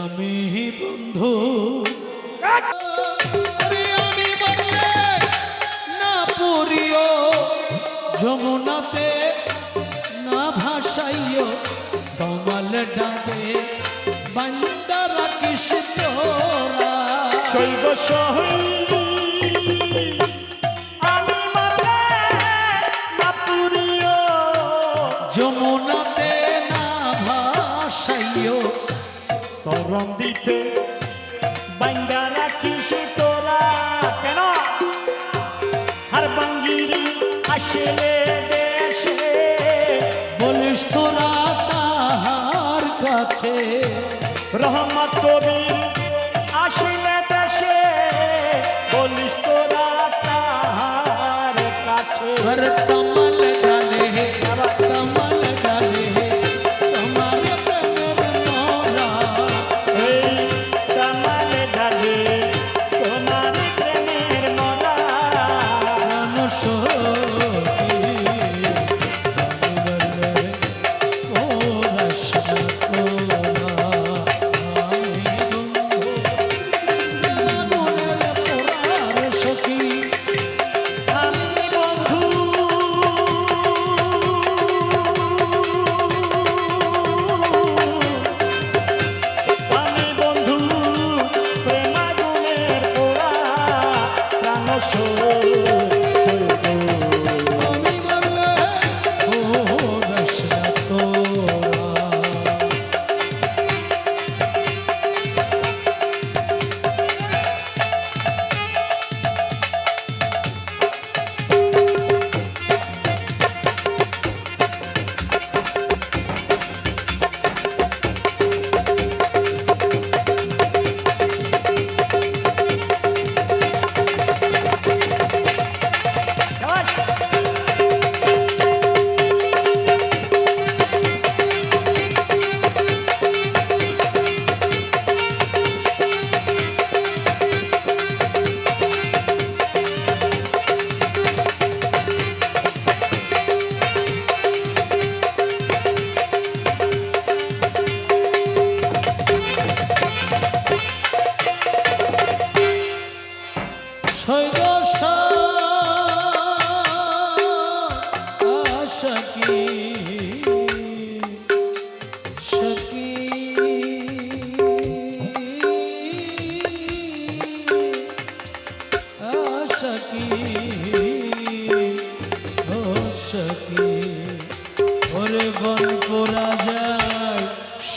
আমি বন্ধু আমি বললে না পুরিও যমুনাতে না ভাসাইও কমল ডাবে বান্দারা কিস তোরা শৈব সহী আমি মারলে না পুরিও যমুনাতে না ভাসাইও শরণ দিতে বাইন্দা রাখিস তোরা কেন আর বাঙ্গিরি আসলে দেশে বলিস তোরা তাহার কাছে রহমত কবির আসলে দেশে বলিস তোরা তাহার কাছে पर कमल डाले कमल डाले तुम्हारे प्रेम मोरा এই কামাল ডালে তোমার প্রেমের মরা আমি বন্ধু আমি বন্ধু প্রেমাগুনের পোড়া প্রাণ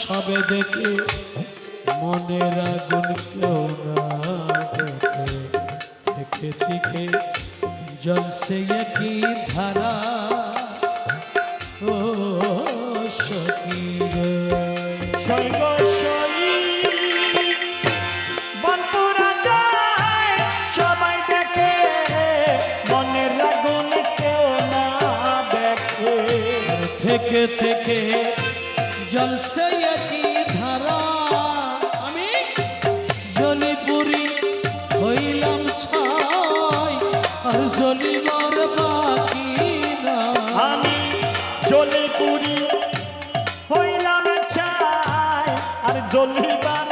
সবে দেখে মনের আগুন কেউ না দেখে থেকে থেকে জলসে কি ধারা ও সখী রে সবাই দেখে মনের আগুন কেউ না দেখে থেকে থেকে জলসে কি ধারা আমি জলিপুরি হইলাম ছাই আর জলিবার বাকি না আমি জলিপুরি হইলাম ছাই আর জলিবার